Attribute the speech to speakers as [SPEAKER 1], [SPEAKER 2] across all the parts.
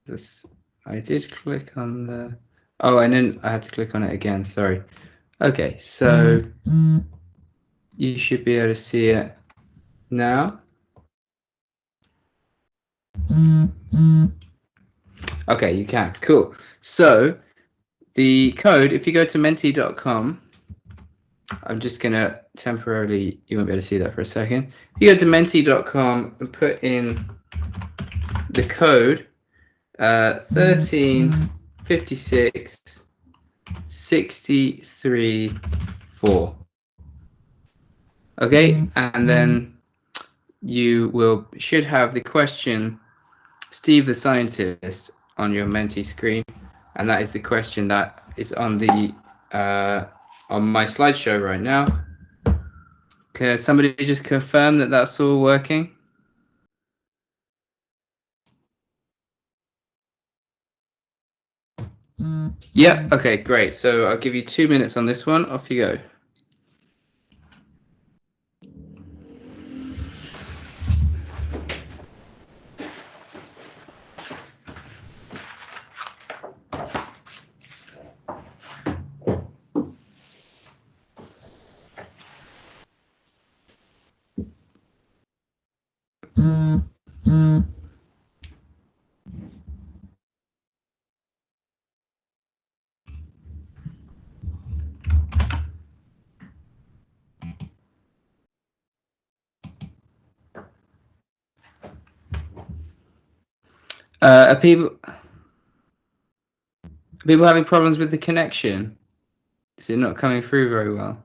[SPEAKER 1] this. I did click on the. Oh, and then I had to click on it again. Sorry. Okay, so you should be able to see it now. Okay, you can. Cool. So the code, if you go to menti.com, I'm just going to temporarily, you won't be able to see that for a second. If you go to menti.com and put in the code 1356 63 4. Okay, and then you should have the question Steve the scientist on your Menti screen, and that is the question that is on the on my slideshow right now. Can somebody just confirm that that's all working? Yeah, okay, great. So I'll give you 2 minutes on this one. Off you go. Are people having problems with the connection? Is it not coming through very well?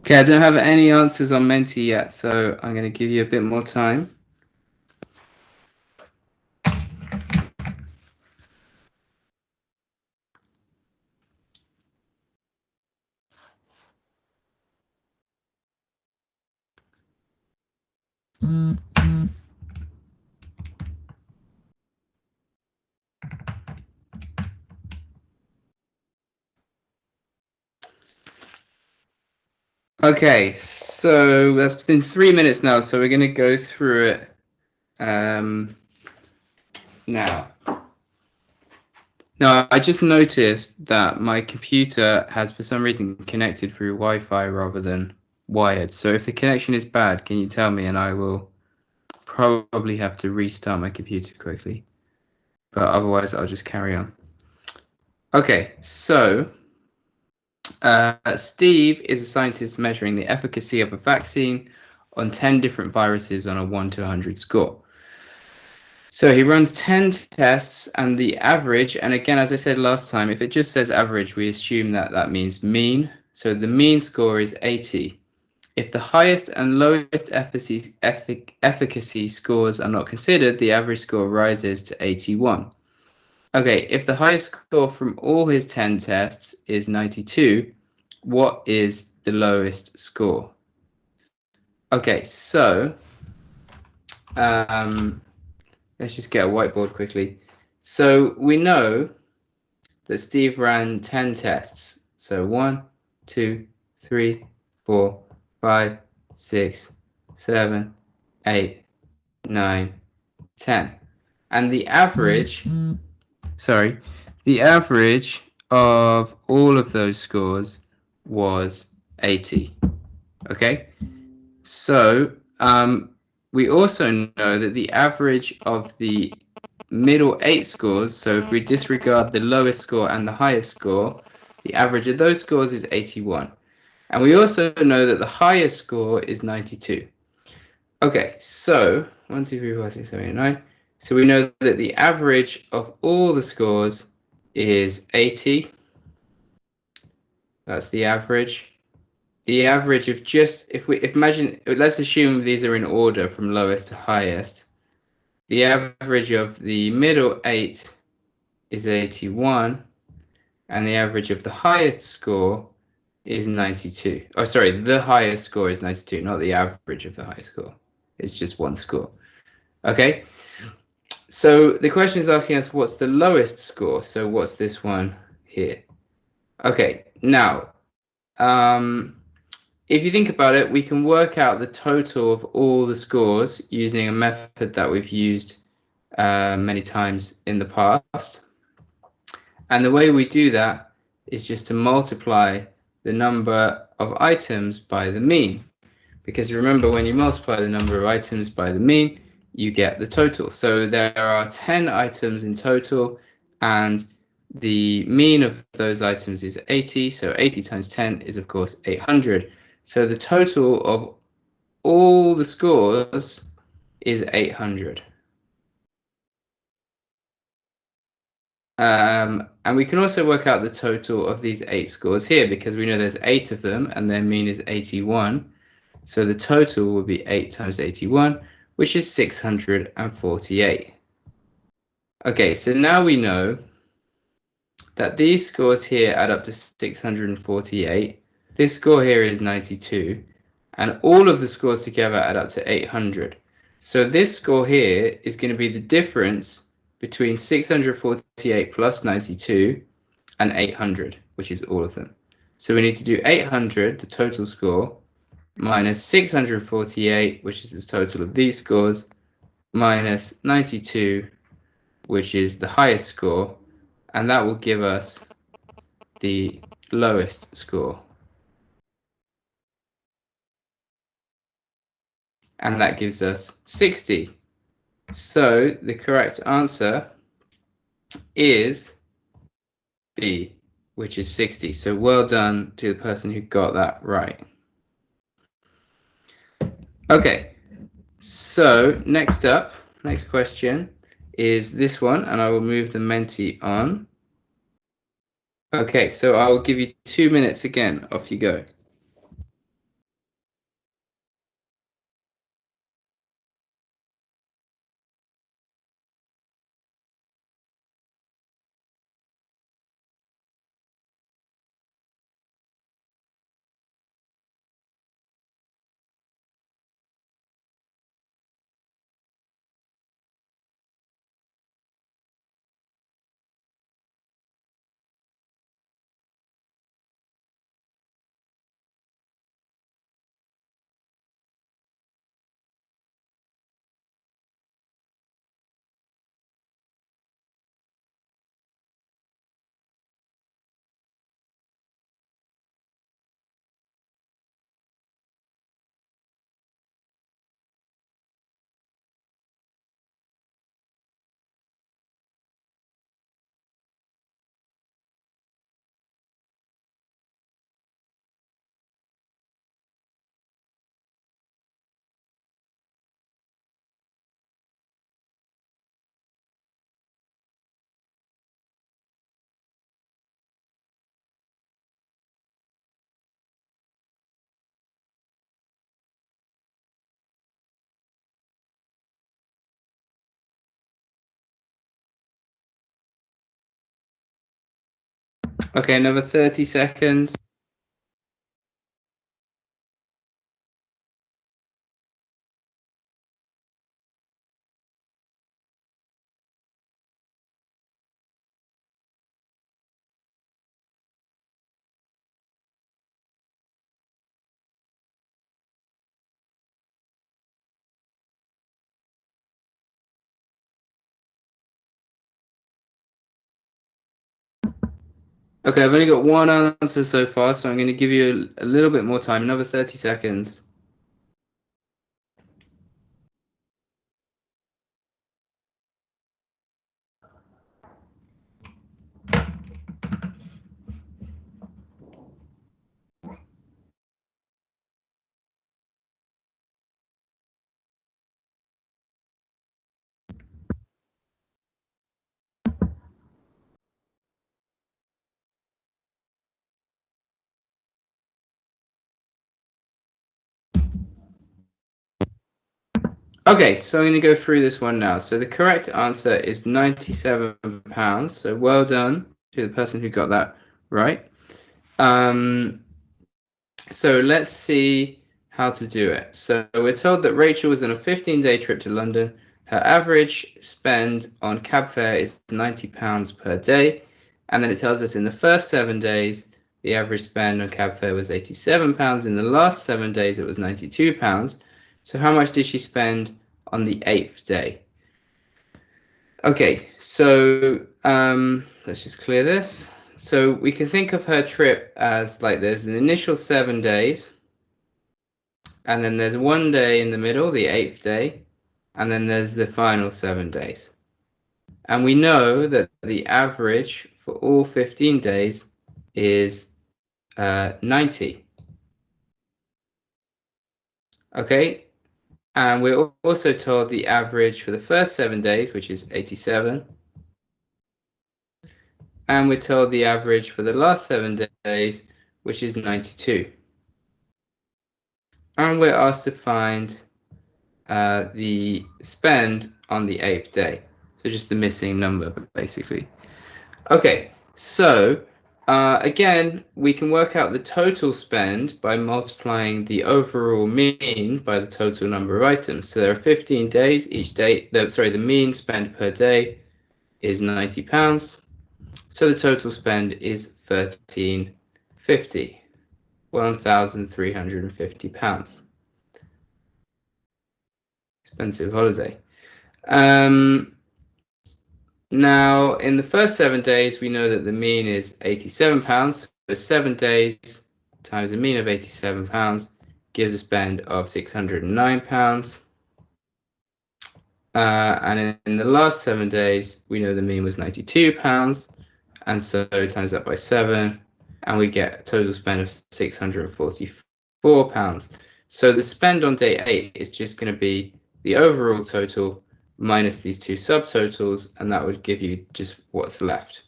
[SPEAKER 1] Okay, I don't have any answers on Menti yet, so I'm going to give you a bit more time. Okay, so that's been 3 minutes now, so we're going to go through it now. Now, I just noticed that my computer has, for some reason, connected through Wi-Fi rather than wired. So if the connection is bad, can you tell me, and I will probably have to restart my computer quickly. But otherwise, I'll just carry on. Okay, so Steve is a scientist measuring the efficacy of a vaccine on 10 different viruses on a 1 to 100 score. So he runs 10 tests, and the average, and again, as I said last time, if it just says average, we assume that that means mean. So the mean score is 80. If the highest and lowest efficacy scores are not considered, the average score rises to 81. Okay, if the highest score from all his 10 tests is 92, what is the lowest score? Okay, so let's just get a whiteboard quickly. So we know that Steve ran 10 tests. So 1, 2, 3, 4, 5, 6, 7, 8, 9, 10. And the average, the average of all of those scores was 80. Okay, so we also know that the average of the middle 8 scores, so if we disregard the lowest score and the highest score, the average of those scores is 81. And we also know that the highest score is 92. Okay, so 1, 2, 3, 4, 5, 6, 7, 8, 9. So we know that the average of all the scores is 80. That's the average. The average of just, if imagine, let's assume these are in order from lowest to highest. The average of the middle 8 is 81, and the average of the highest score is 92. Oh, sorry, the highest score is 92, not the average of the highest score. It's just one score. Okay, so the question is asking us what's the lowest score. So what's this one here? Okay, now, if you think about it, we can work out the total of all the scores using a method that we've used many times in the past. And the way we do that is just to multiply the number of items by the mean. Because remember, when you multiply the number of items by the mean, you get the total. So there are 10 items in total, and the mean of those items is 80. So 80 times 10 is, of course, 800. So the total of all the scores is 800. And we can also work out the total of these 8 scores here because we know there's 8 of them and their mean is 81. So the total will be 8 times 81, which is 648. Okay, so now we know that these scores here add up to 648. This score here is 92, and all of the scores together add up to 800. So this score here is going to be the difference between 648 plus 92 and 800, which is all of them. So we need to do 800, the total score, minus 648, which is the total of these scores, minus 92, which is the highest score, and that will give us the lowest score. And that gives us 60. So the correct answer is B, which is 60. So well done to the person who got that right. Okay, so next question is this one, and I will move the Menti on. Okay, so I will give you 2 minutes again. Off you go. Okay, another 30 seconds. Okay, I've only got one answer so far, so I'm going to give you a little bit more time, another 30 seconds. Okay, so I'm going to go through this one now. So the correct answer is £97. So well done to the person who got that right. So let's see how to do it. So we're told that Rachel was on a 15-day trip to London. Her average spend on cab fare is £90 per day. And then it tells us in the first 7 days, the average spend on cab fare was £87. In the last 7 days, it was £92. So how much did she spend on the 8th day? Okay, so let's just clear this. So we can think of her trip as like there's an initial 7 days, and then there's one day in the middle, the 8th day, and then there's the final 7 days. And we know that the average for all 15 days is 90. Okay, and we're also told the average for the first 7 days, which is 87, and we're told the average for the last 7 days, which is 92. And we're asked to find the spend on the 8th day. So just the missing number, basically. Okay, so again, we can work out the total spend by multiplying the overall mean by the total number of items. So there are 15 days, each day, the mean spend per day is £90. So the total spend is £13.50, £1,350. Expensive holiday. Now, in the first 7 days, we know that the mean is £87. So 7 days times a mean of £87 gives a spend of £609. And in the last 7 days, we know the mean was £92. And so times that by 7, and we get a total spend of £644. So the spend on day 8 is just going to be the overall total minus these two subtotals, and that would give you just what's left.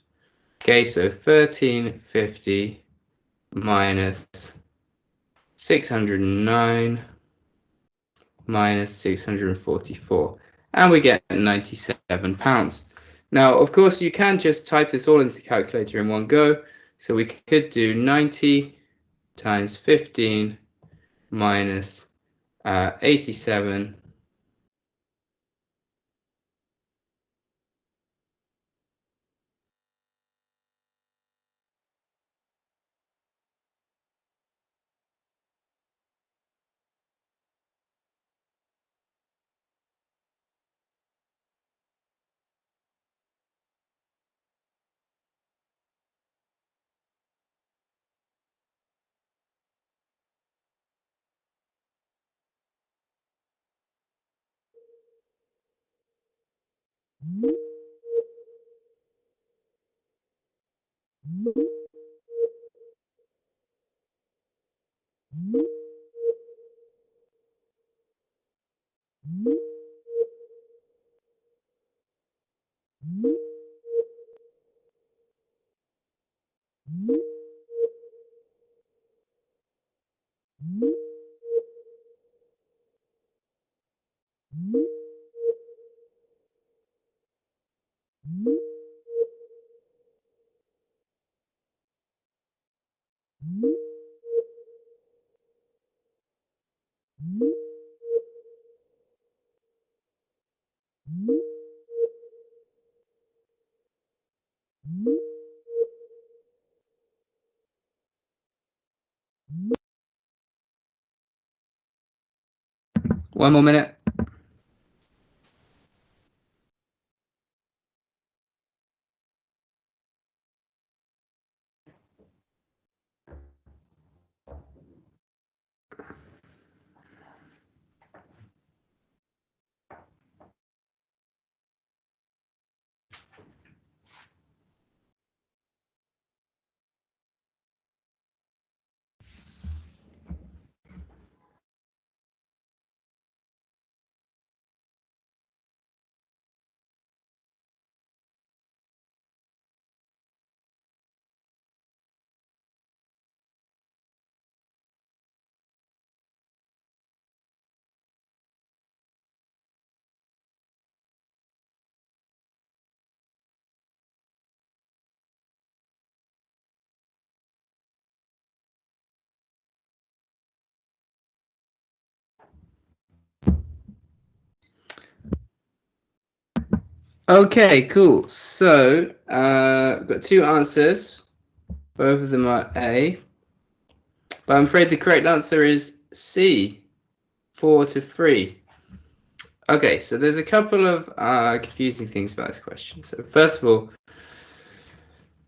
[SPEAKER 1] Okay, so 1350 minus 609 minus 644, and we get £97. Now, of course, you can just type this all into the calculator in one go. So we could do 90 times 15 minus 87. One more minute. Okay, cool. So, got two answers. Both of them are A. But I'm afraid the correct answer is C, 4 to 3. Okay, so there's a couple of confusing things about this question. So first of all,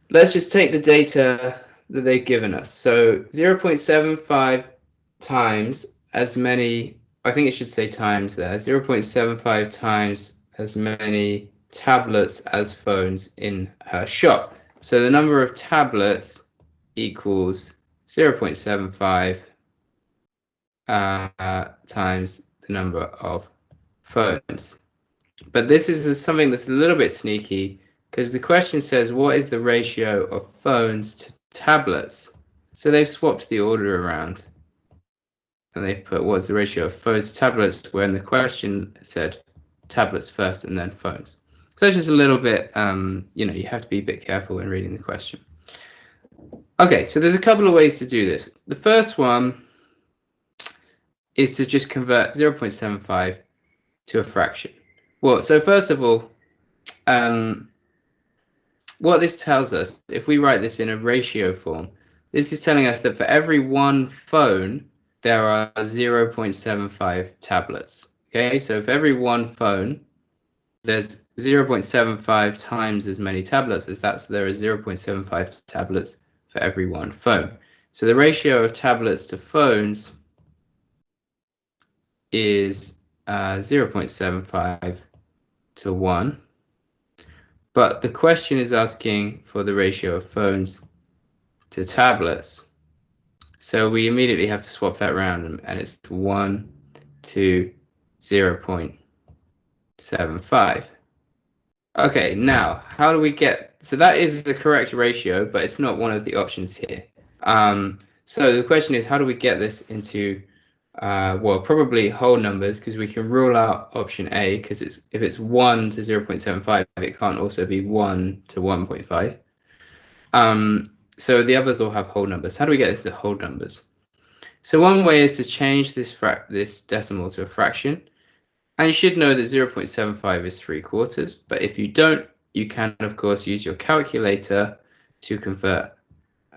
[SPEAKER 1] let's just take the data that they've given us. So 0.75 times as many, I think it should say times there, 0.75 times as many tablets as phones in her shop. So the number of tablets equals 0.75 times the number of phones. But this is something that's a little bit sneaky because the question says, what is the ratio of phones to tablets? So they've swapped the order around and they put what's the ratio of phones to tablets when the question said tablets first and then phones. So it's just a little bit, you have to be a bit careful when reading the question. Okay, so there's a couple of ways to do this. The first one is to just convert 0.75 to a fraction. Well, so first of all, what this tells us, if we write this in a ratio form, this is telling us that for every one phone, there are 0.75 tablets. Okay, so for every one phone, there's 0.75 times as many tablets as that, so there are 0.75 tablets for every one phone. So the ratio of tablets to phones is 0.75 to 1. But the question is asking for the ratio of phones to tablets. So we immediately have to swap that around, and it's 1 to 0.75. Okay, now how do we get, so that is the correct ratio, but it's not one of the options here. So the question is, how do we get this into, well, probably whole numbers, because we can rule out option A, because if it's 1 to 0.75, it can't also be 1 to 1.5. So the others all have whole numbers. How do we get this to whole numbers? So one way is to change this decimal to a fraction. And you should know that 0.75 is 3/4. But if you don't, you can, of course, use your calculator to convert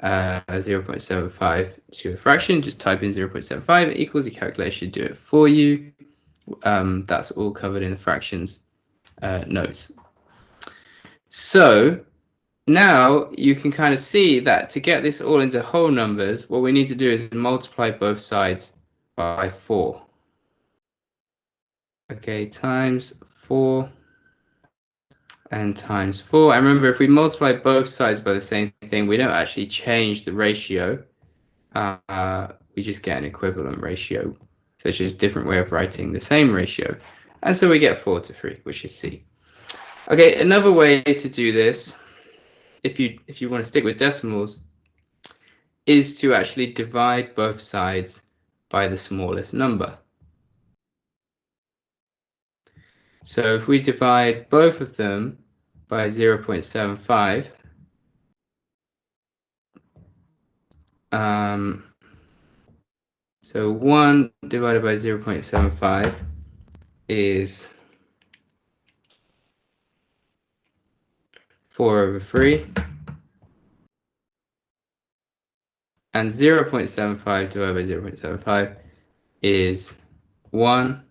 [SPEAKER 1] 0.75 to a fraction. Just type in 0.75 equals, your calculator should do it for you. That's all covered in the fractions notes. So now you can kind of see that to get this all into whole numbers, what we need to do is multiply both sides by 4. Okay, times 4 and times 4. And remember, if we multiply both sides by the same thing, we don't actually change the ratio. We just get an equivalent ratio. So it's just a different way of writing the same ratio. And so we get 4 to 3, which is C. Okay, another way to do this, if you want to stick with decimals, is to actually divide both sides by the smallest number. So if we divide both of them by 0.75, So 1 divided by 0.75 is 4/3. And 0.75 divided by 0.75 is 1.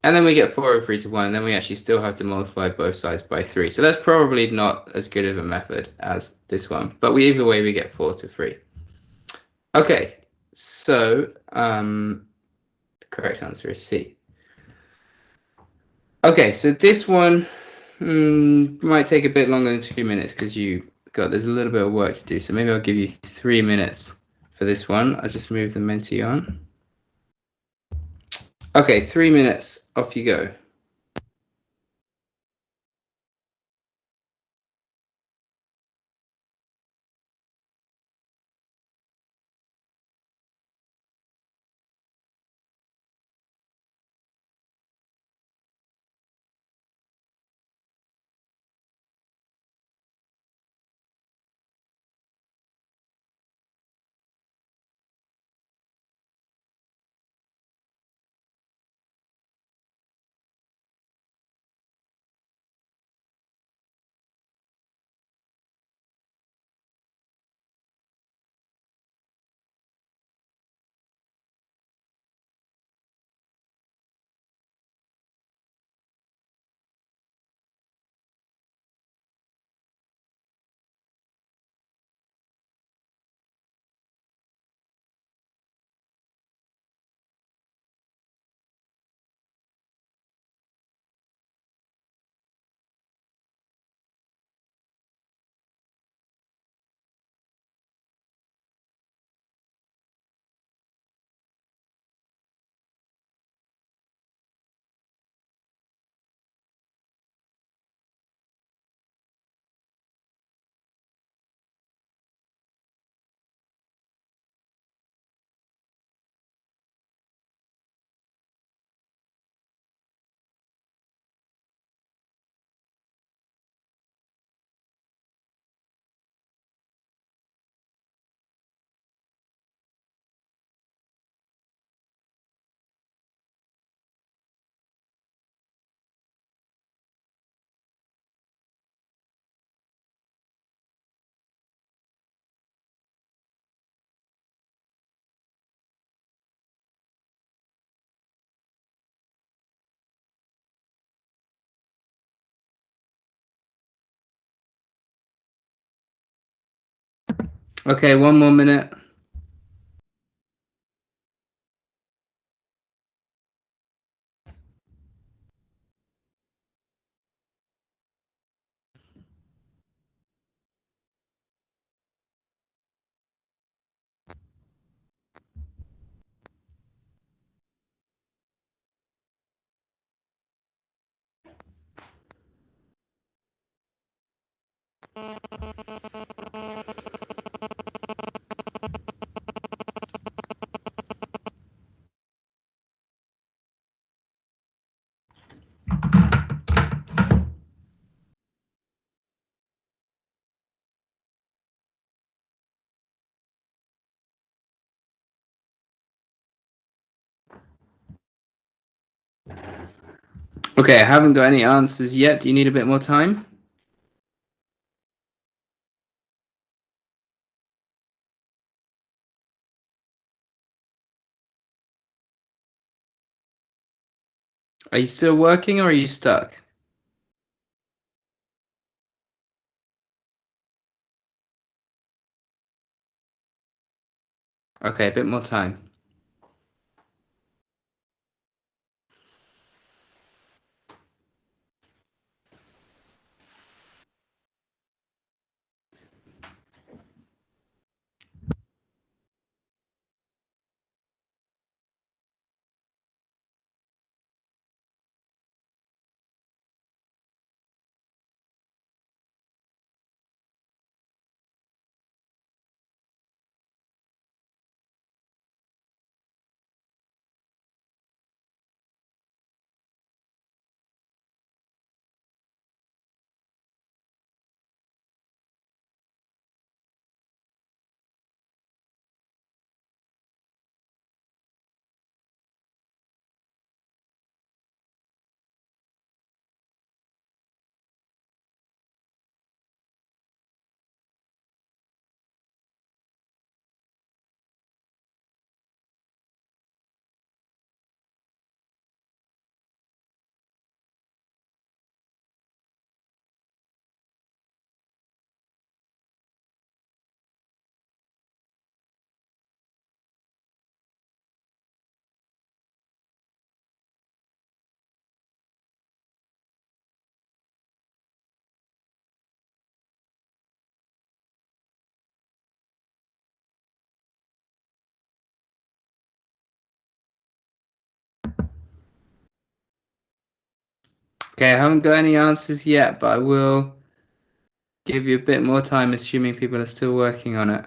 [SPEAKER 1] And then we get 4/3 to 1, and then we actually still have to multiply both sides by 3. So that's probably not as good of a method as this one. But either way, we get 4 to 3. Okay, so the correct answer is C. Okay, so this one might take a bit longer than 2 minutes because there's a little bit of work to do. So maybe I'll give you 3 minutes for this one. I'll just move the Menti on. Okay, 3 minutes. Off you go. Okay, 1 more minute. Okay, I haven't got any answers yet. Do you need a bit more time? Are you still working or are you stuck? Okay, a bit more time. Okay, I haven't got any answers yet, but I will give you a bit more time, assuming people are still working on it.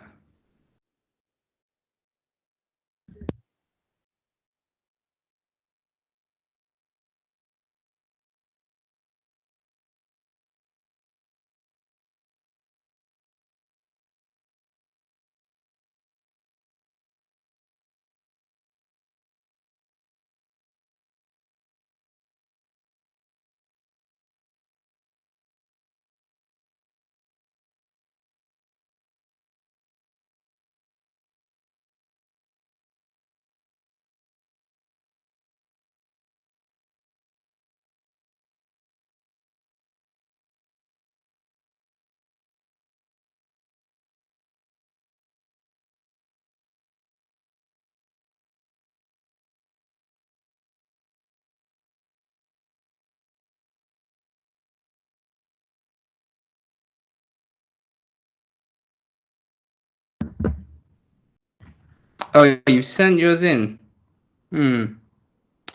[SPEAKER 1] Oh, you sent yours in.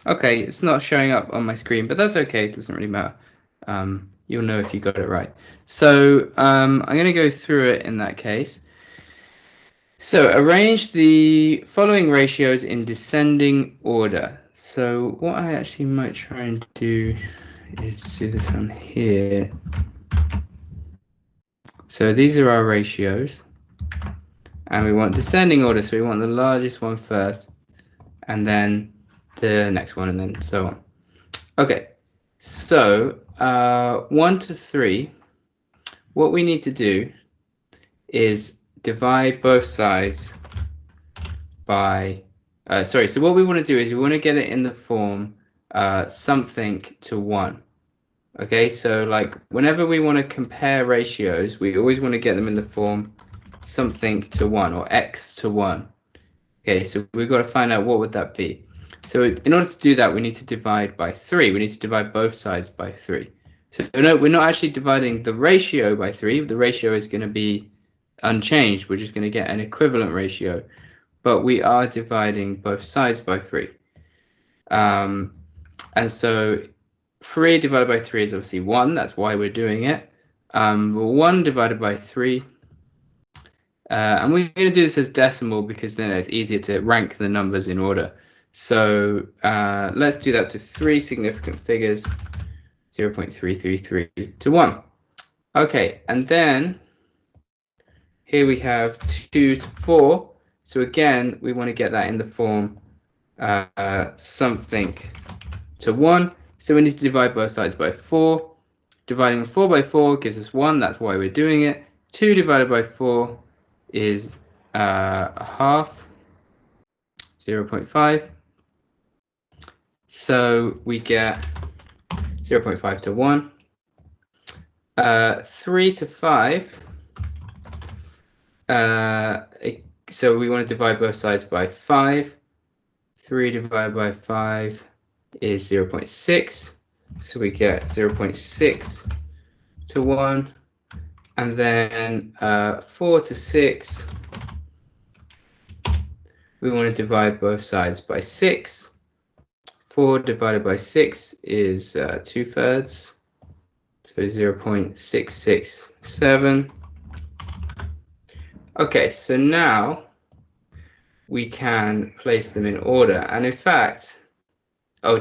[SPEAKER 1] Okay, it's not showing up on my screen, but that's okay. It doesn't really matter. You'll know if you got it right. So I'm going to go through it in that case. So arrange the following ratios in descending order. So what I actually might try and do is do this on here. So these are our ratios. And we want descending order, so we want the largest one first, and then the next one, and then so on. Okay, so 1 to 3, what we need to do is divide both sides by, so what we want to do is we want to get it in the form something to 1. Okay, so like whenever we want to compare ratios, we always want to get them in the form something to 1 or x to 1. Okay, so we've got to find out what would that be. So in order to do that, we need to divide by 3. We need to divide both sides by 3. So no, we're not actually dividing the ratio by 3. The ratio is going to be unchanged. We're just going to get an equivalent ratio. But we are dividing both sides by 3. And so 3 divided by 3 is obviously 1. That's why we're doing it. 1 divided by 3. And we're going to do this as decimal because then it's easier to rank the numbers in order. So let's do that to 3 significant figures, 0.333 to 1. Okay, and then here we have 2 to 4. So again, we want to get that in the form something to 1. So we need to divide both sides by 4. Dividing 4 by 4 gives us 1. That's why we're doing it. 2 divided by 4 is a half, 0.5. So we get 0.5 to 1. 3 to 5. So we want to divide both sides by 5. 3 divided by 5 is 0.6. So we get 0.6 to 1. And then 4 to 6. We want to divide both sides by 6. 4 divided by 6 is 2/3. So 0.667. Okay, so now we can place them in order. And in fact,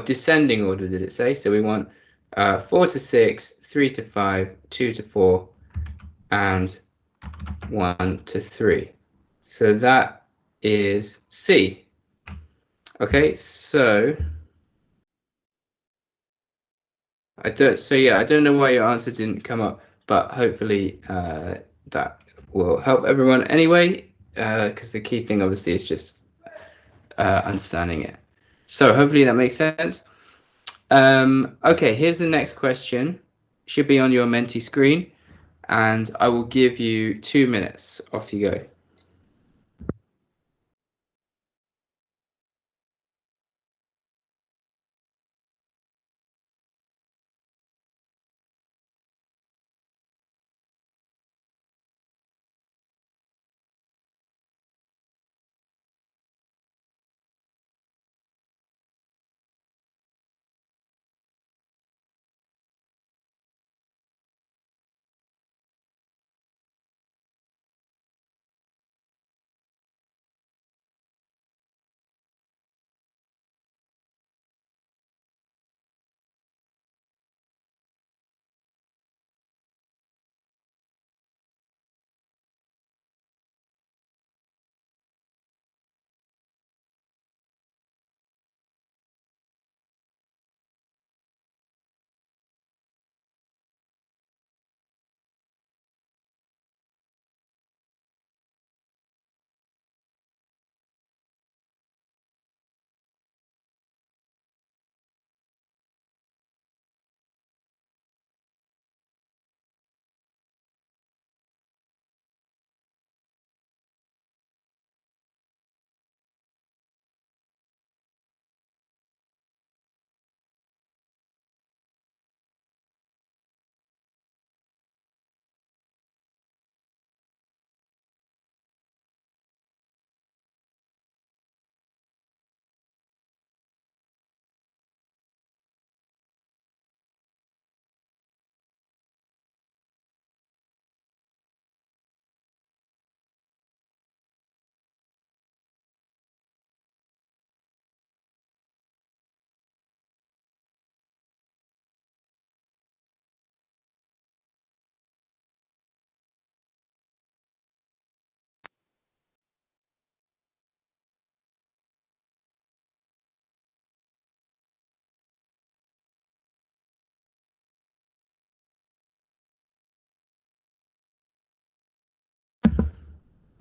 [SPEAKER 1] descending order, did it say? So we want 4 to 6, 3 to 5, 2 to 4, and 1 to 3. So that is C. Okay, so I don't know why your answer didn't come up, but hopefully that will help everyone anyway, because the key thing obviously is just understanding it. So hopefully that makes sense. Okay, here's the next question. Should be on your Menti screen, and I will give you 2 minutes. Off you go.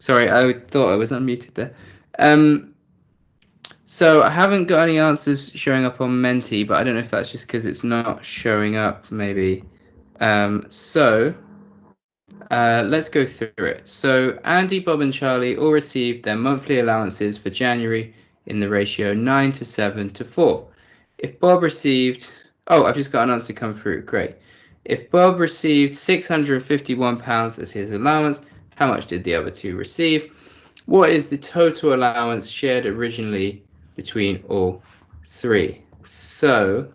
[SPEAKER 1] Sorry, I thought I was unmuted there. So I haven't got any answers showing up on Menti, but I don't know if that's just because it's not showing up, maybe. Let's go through it. So Andy, Bob, and Charlie all received their monthly allowances for January in the ratio 9 to 7 to 4. If Bob received... Oh, I've just got an answer come through. Great. If Bob received £651 as his allowance, how much did the other two receive? What is the total allowance shared originally between all three? So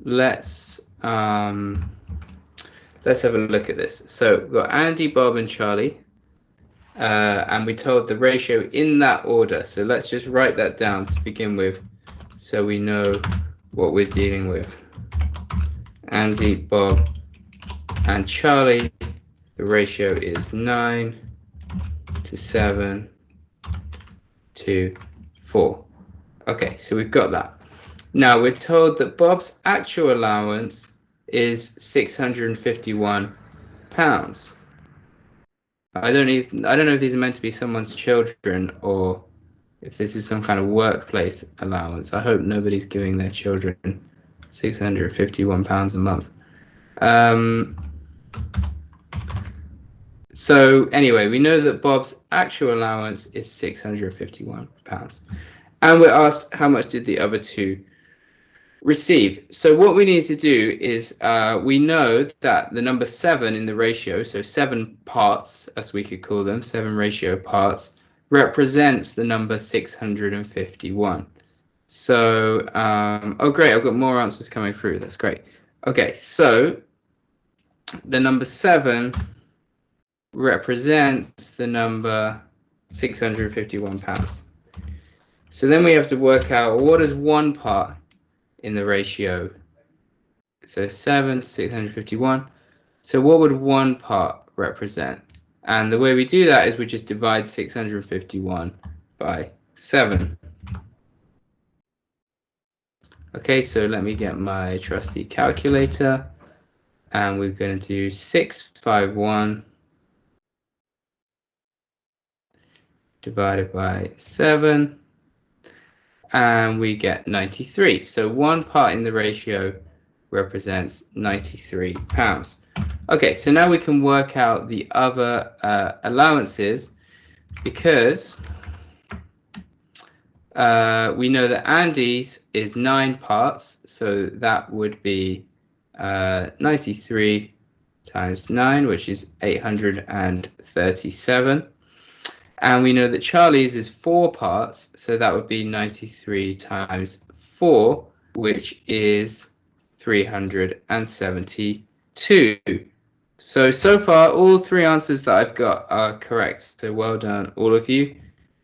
[SPEAKER 1] let's have a look at this. So we've got Andy, Bob, and Charlie, and we told the ratio in that order. So let's just write that down to begin with, so we know what we're dealing with. Andy, Bob, and Charlie. The ratio is 9 to 7 to 4. Okay, so we've got that. Now we're told that Bob's actual allowance is £651. I don't know if these are meant to be someone's children or if this is some kind of workplace allowance. I hope nobody's giving their children £651 a month. So anyway, we know that Bob's actual allowance is £651. And we're asked how much did the other two receive. So what we need to do is we know that the number 7 in the ratio, so 7 parts, as we could call them, 7 ratio parts, represents the number 651. So, oh great, I've got more answers coming through. That's great. Okay, so the number 7 represents the number £651. So then we have to work out what is one part in the ratio. So 7 to 651. So what would one part represent? And the way we do that is we just divide 651 by 7. Okay, so let me get my trusty calculator. And we're going to do 651 divided by 7. And we get 93. So one part in the ratio represents £93. Okay, so now we can work out the other allowances because we know that Andy's is 9 parts, so that would be 93 times 9, which is 837. And we know that Charlie's is 4 parts, so that would be 93 times 4, which is 372. So far, all 3 answers that I've got are correct. So well done, all of you.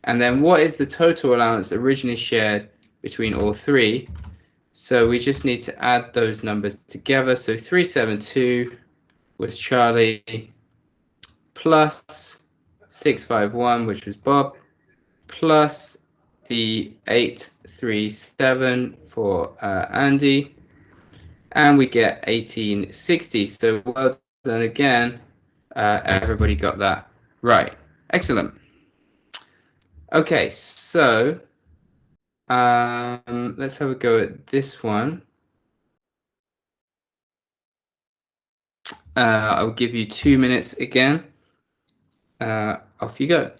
[SPEAKER 1] And then what is the total allowance originally shared between all 3? So we just need to add those numbers together. So 372 was Charlie, plus 651, which was Bob, plus the 837 for Andy, and we get 1860. So well done again. Everybody got that right. Excellent. Okay, so let's have a go at this one. I'll give you 2 minutes again. Off you go.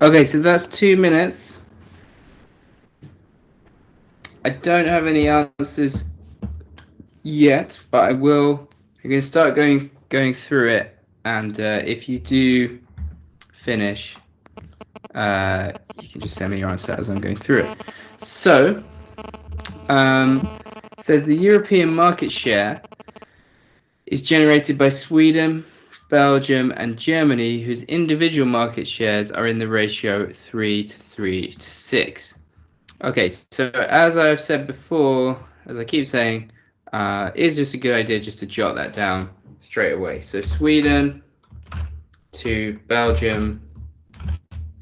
[SPEAKER 1] Okay, so that's 2 minutes. I don't have any answers yet, but I will. I'm going to start going through it, and if you do finish, you can just send me your answer as I'm going through it. So, says the European market share is generated by Sweden, Belgium, and Germany, whose individual market shares are in the ratio 3 to 3 to 6. Okay, so as I've said before, as I keep saying, it's just a good idea just to jot that down straight away. So Sweden to Belgium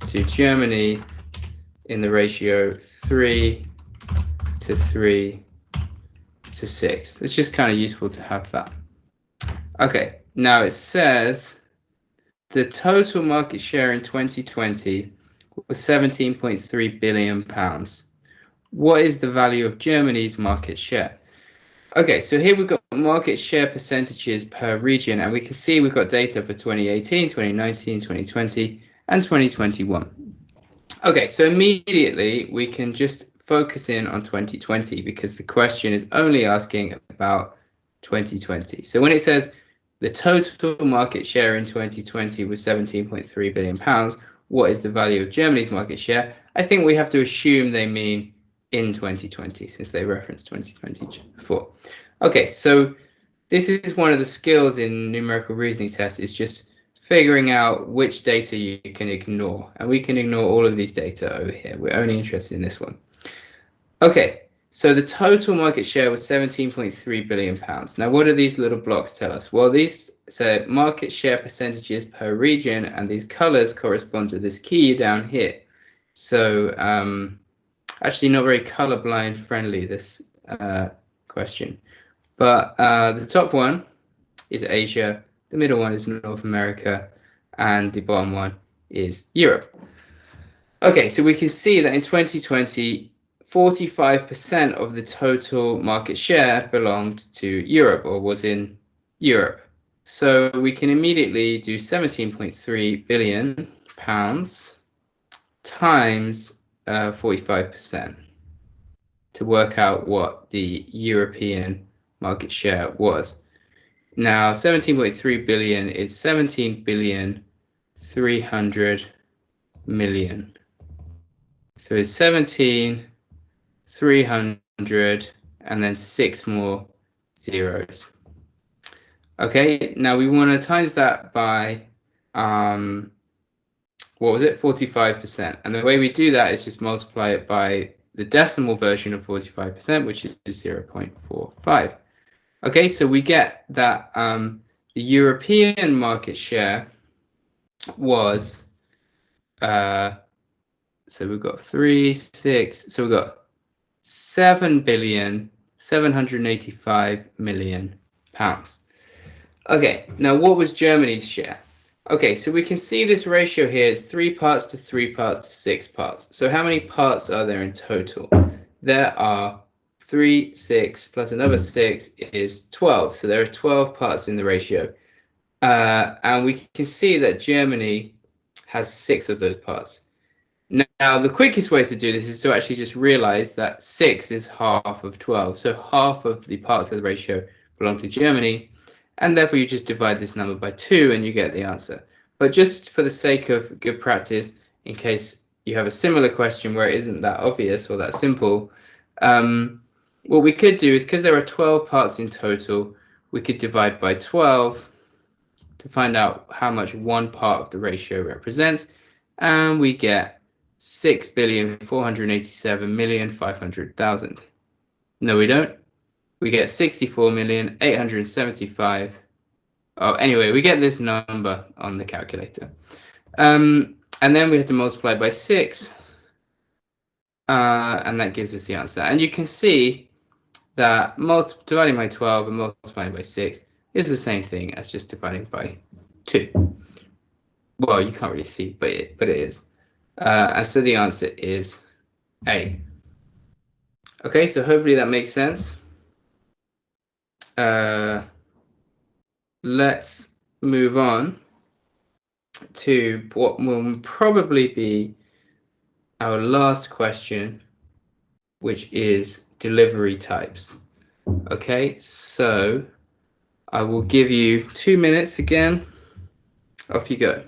[SPEAKER 1] to Germany in the ratio 3 to 3 to 6. It's just kind of useful to have that. Okay, now it says the total market share in 2020 was £17.3 billion. What is the value of Germany's market share? Okay, so here we've got market share percentages per region, and we can see we've got data for 2018, 2019, 2020, and 2021. Okay, so immediately we can just focus in on 2020 because the question is only asking about 2020. So when it says the total market share in 2020 was £17.3 billion, what is the value of Germany's market share? I think we have to assume they mean in 2020 since they referenced 2020 before. Okay, so this is one of the skills in numerical reasoning tests, is just figuring out which data you can ignore. And we can ignore all of these data over here. We're only interested in this one. Okay, so the total market share was £17.3 billion. Now, what do these little blocks tell us? Well, these say market share percentages per region, and these colors correspond to this key down here. So actually not very colorblind friendly, this question. But the top one is Asia, the middle one is North America, and the bottom one is Europe. Okay, so we can see that in 2020, 45% of the total market share belonged to Europe, or was in Europe. So we can immediately do £17.3 billion times 45% to work out what the European market share was. Now, 17.3 billion is 17 billion 300 million. So it's 17 300 and then 6 more zeros. Okay, now we want to times that by what was it, 45%, and the way we do that is just multiply it by the decimal version of 45%, which is 0.45. Okay, so we get that the European market share was so we've got 3, 6, so we've got 7,785,000,000 pounds. Okay, now what was Germany's share? Okay, so we can see this ratio here is 3 parts to 3 parts to 6 parts. So how many parts are there in total? There are 3, 6 plus another 6 is 12. So there are 12 parts in the ratio. And we can see that Germany has 6 of those parts. Now, the quickest way to do this is to actually just realize that 6 is half of 12. So half of the parts of the ratio belong to Germany. And therefore, you just divide this number by 2 and you get the answer. But just for the sake of good practice, in case you have a similar question where it isn't that obvious or that simple, what we could do is, because there are 12 parts in total, we could divide by 12 to find out how much one part of the ratio represents. And we get 6,487,500,000. No, we don't. We get 64,875,000. Oh, anyway, we get this number on the calculator. And then we have to multiply by 6. And that gives us the answer. And you can see that dividing by 12 and multiplying by 6 is the same thing as just dividing by 2. Well, you can't really see, but it is. And so the answer is A. Okay, so hopefully that makes sense. Let's move on to what will probably be our last question, which is delivery types. Okay, so I will give you 2 minutes again. Off you go.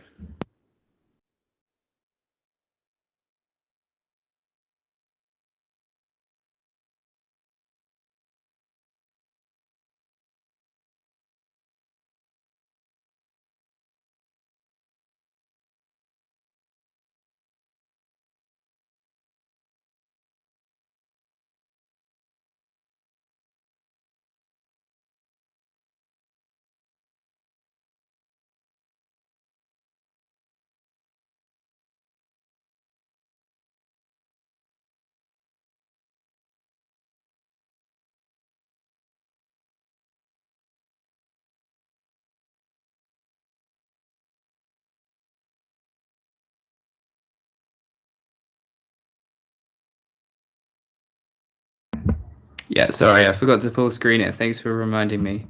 [SPEAKER 1] Yeah, sorry, I forgot to full screen it. Thanks for reminding me.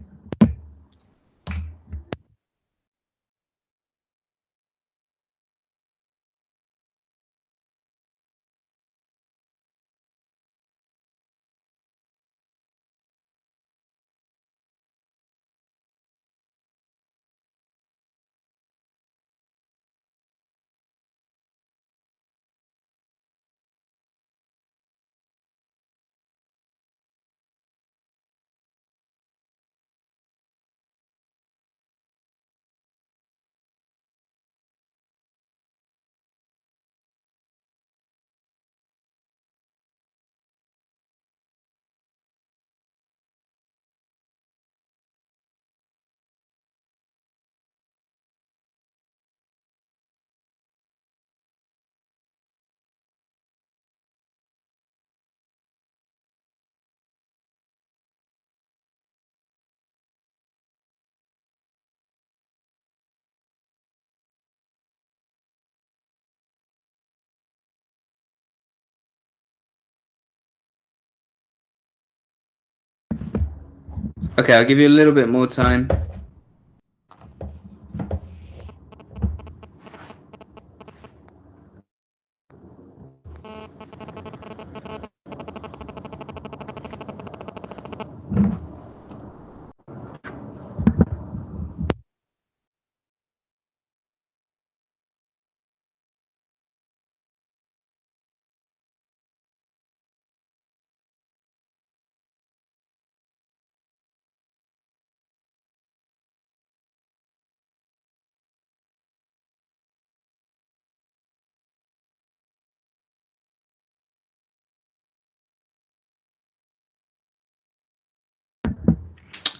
[SPEAKER 1] Okay, I'll give you a little bit more time.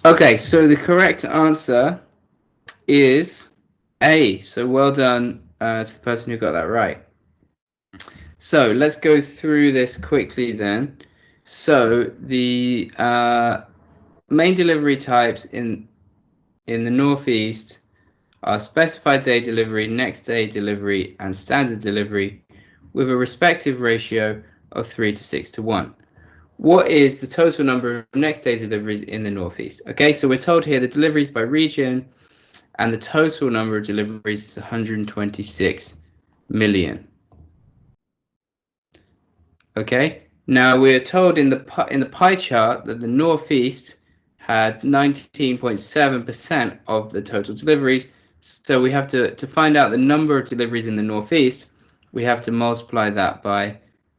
[SPEAKER 1] Okay, so the correct answer is A. So well done to the person who got that right. So let's go through this quickly then. So the main delivery types in the Northeast are specified day delivery, next day delivery, and standard delivery, with a respective ratio of 3 to 6 to 1. What is the total number of next day deliveries in the Northeast? Okay, so we're told here the deliveries by region, and the total number of deliveries is 126 million. Okay, now we're told in the pie chart that the Northeast had 19.7% of the total deliveries. So we have to find out the number of deliveries in the Northeast, we have to multiply that by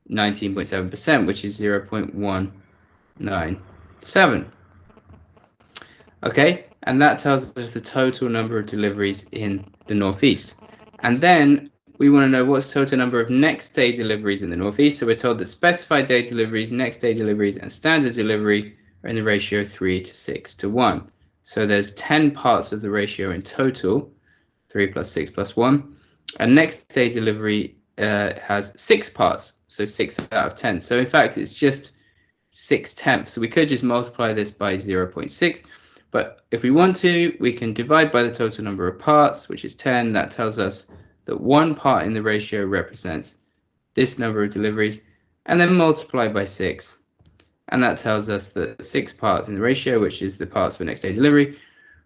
[SPEAKER 1] 19.7%, which is 0.197. Okay, and that tells us the total number of deliveries in the Northeast. And then we want to know what's the total number of next day deliveries in the Northeast. So we're told that specified day deliveries, next day deliveries, and standard delivery are in the ratio 3 to 6 to 1. So there's 10 parts of the ratio in total, 3 plus 6 plus 1. And next day delivery has 6 parts, so 6 out of 10. So in fact, it's just 6/10. So we could just multiply this by 0.6. But if we want to, we can divide by the total number of parts, which is 10. That tells us that one part in the ratio represents this number of deliveries, and then multiply by 6. And that tells us that 6 parts in the ratio, which is the parts for next day delivery,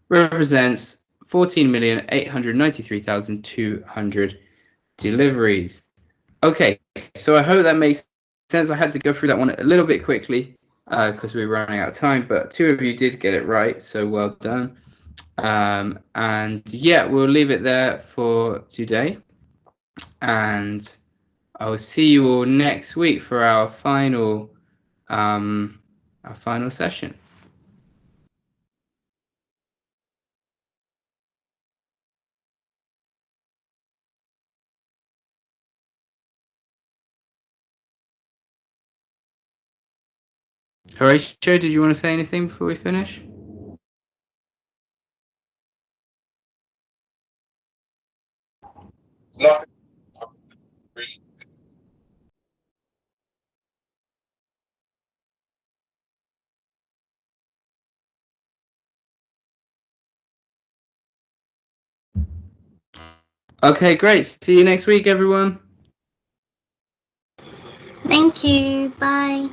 [SPEAKER 1] represents 14,893,200 deliveries. Okay, so I hope that makes sense. I had to go through that one a little bit quickly because we were running out of time, but 2 of you did get it right, so well done. And yeah, we'll leave it there for today. And I will see you all next week for our final session. Horatio, did you want to say anything before we finish?
[SPEAKER 2] Nothing.
[SPEAKER 1] Okay, great. See you next week, everyone.
[SPEAKER 3] Thank you. Bye.